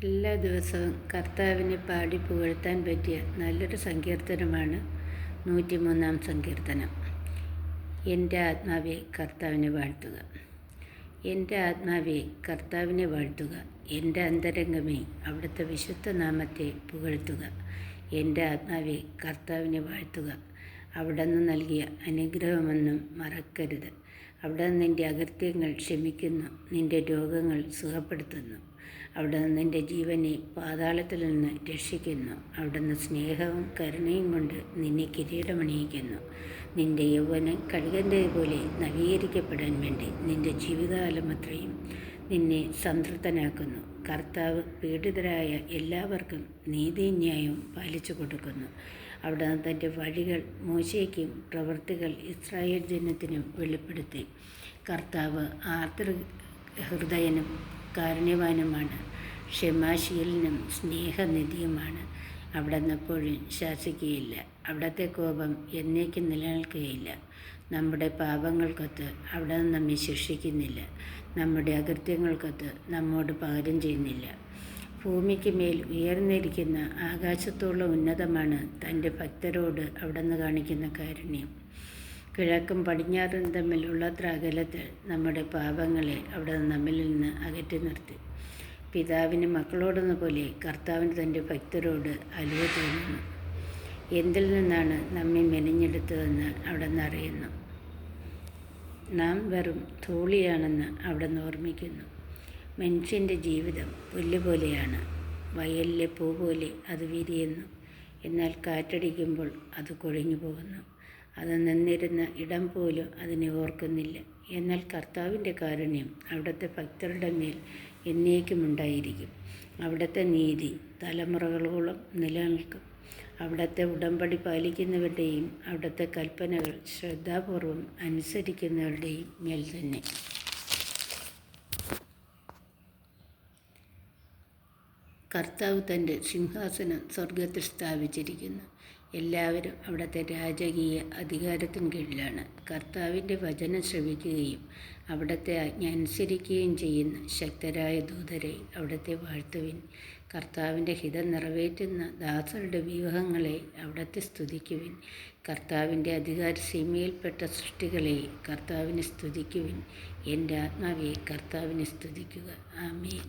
എല്ലാ ദിവസവും കർത്താവിനെ പാടി പുകഴ്ത്താൻ പറ്റിയ നല്ലൊരു സങ്കീർത്തനമാണ് 103-ാം സങ്കീർത്തനം. എൻ്റെ ആത്മാവെ കർത്താവിനെ വാഴ്ത്തുക. എൻ്റെ ആത്മാവെ കർത്താവിനെ വാഴ്ത്തുക. എൻ്റെ അന്തരംഗമേ അവിടുത്തെ വിശുദ്ധ നാമത്തെ പുകഴ്ത്തുക. എൻ്റെ ആത്മാവെ കർത്താവിനെ വാഴ്ത്തുക. അവിടുന്ന് നൽകിയ അനുഗ്രഹമൊന്നും മറക്കരുത്. അവിടുന്ന് നിൻ്റെ അകൃത്യങ്ങൾ ക്ഷമിക്കുന്നു, നിൻ്റെ രോഗങ്ങൾ സുഖപ്പെടുത്തുന്നു. അവിടുന്ന് നിൻ്റെ ജീവനെ പാതാളത്തിൽ നിന്ന് രക്ഷിക്കുന്നു. അവിടുന്ന് സ്നേഹവും കരുണയും കൊണ്ട് നിന്നെ കിരീടമണിയിക്കുന്നു. നിൻ്റെ യൗവനം കഴുകൻ്റേതുപോലെ നവീകരിക്കപ്പെടാൻ വേണ്ടി നിൻ്റെ ജീവിതകാലം അത്രയും നിന്നെ സംതൃപ്തനാക്കുന്നു. കർത്താവ് പീഡിതരായ എല്ലാവർക്കും നീതിയും ന്യായവും പാലിച്ചു കൊടുക്കുന്നു. അവിടുന്ന് തൻ്റെ വഴികൾ മോശയ്ക്കും പ്രവൃത്തികൾ ഇസ്രായേൽ ജനത്തിനും വെളിപ്പെടുത്തി. കർത്താവ് ആർദ്രഹൃദയനും കാരുണ്യവാനുമാണ്, ക്ഷമാശീലനും സ്നേഹനിധിയുമാണ്. അവിടുന്ന് എപ്പോഴും ശാസിക്കുകയില്ല, അവിടുത്തെ കോപം എന്നേക്കും നിലനിൽക്കുകയില്ല. നമ്മുടെ പാപങ്ങൾക്കൊത്ത് അവിടുന്ന് നമ്മെ ശിക്ഷിക്കുന്നില്ല, നമ്മുടെ അകൃത്യങ്ങൾക്കൊത്ത് നമ്മോട് പകരം ചെയ്യുന്നില്ല. ഭൂമിക്ക് മേൽ ഉയർന്നിരിക്കുന്ന ആകാശത്തോളം ഉന്നതമാണ് തൻ്റെ ഭക്തരോട് അവിടുന്ന് കാണിക്കുന്ന കാരുണ്യം. കിഴക്കും പടിഞ്ഞാറും തമ്മിലുള്ളത്ര അകലത്തിൽ നമ്മുടെ പാപങ്ങളെ അവിടുന്ന് നമ്മിൽ നിന്ന് അകറ്റി നിർത്തി. പിതാവിന് മക്കളോടെന്ന പോലെ കർത്താവിന് തൻ്റെ ഭക്തരോട് അലിവ് തോന്നുന്നു. എന്തിൽ നിന്നാണ് നമ്മെ മെനഞ്ഞെടുത്തതെന്ന് അവിടുന്ന് അറിയുന്നു. നാം വെറും ധൂളിയാണെന്ന് അവിടുന്ന് ഓർമ്മിക്കുന്നു. മനുഷ്യൻ്റെ ജീവിതം പുല്ലുപോലെയാണ്, വയലിലെ പൂ പോലെ അത് വിരിയുന്നു. എന്നാൽ കാറ്റടിക്കുമ്പോൾ അത് കൊഴിഞ്ഞു പോകുന്നു. അത് നിന്നിരുന്ന ഇടം പോലും അതിനെ ഓർക്കുന്നില്ല. എന്നാൽ കർത്താവിൻ്റെ കാരുണ്യം അവിടുത്തെ ഭക്തരുടെ മേൽ എന്നേക്കും ഉണ്ടായിരിക്കും. അവിടുത്തെ നീതി തലമുറകളോളം നിലനിൽക്കും. അവിടുത്തെ ഉടമ്പടി പാലിക്കുന്നവരുടെയും അവിടുത്തെ കൽപ്പനകൾ ശ്രദ്ധാപൂർവം അനുസരിക്കുന്നവരുടെയും മേൽ തന്നെ. കർത്താവ് തൻ്റെ സിംഹാസനം സ്വർഗത്തിൽ സ്ഥാപിച്ചിരിക്കുന്നു. എല്ലാവരും അവിടുത്തെ രാജകീയ അധികാരത്തിന് കീഴിലാണ്. കർത്താവിൻ്റെ വചനം ശ്രവിക്കുകയും അവിടുത്തെ ആജ്ഞ അനുസരിക്കുകയും ചെയ്യുന്ന ശക്തരായ ദൂതരെ അവിടുത്തെ വാഴ്ത്തുവിൻ. കർത്താവിൻ്റെ ഹിതം നിറവേറ്റുന്ന ദാസരുടെ വ്യൂഹങ്ങളെ അവിടുത്തെ സ്തുതിക്കുവിൻ. കർത്താവിൻ്റെ അധികാരസീമയിൽപ്പെട്ട സൃഷ്ടികളെ കർത്താവിനെ സ്തുതിക്കുവിൻ. എൻ്റെ ആത്മാവെ കർത്താവിനെ സ്തുതിക്കുക. ആമേൻ.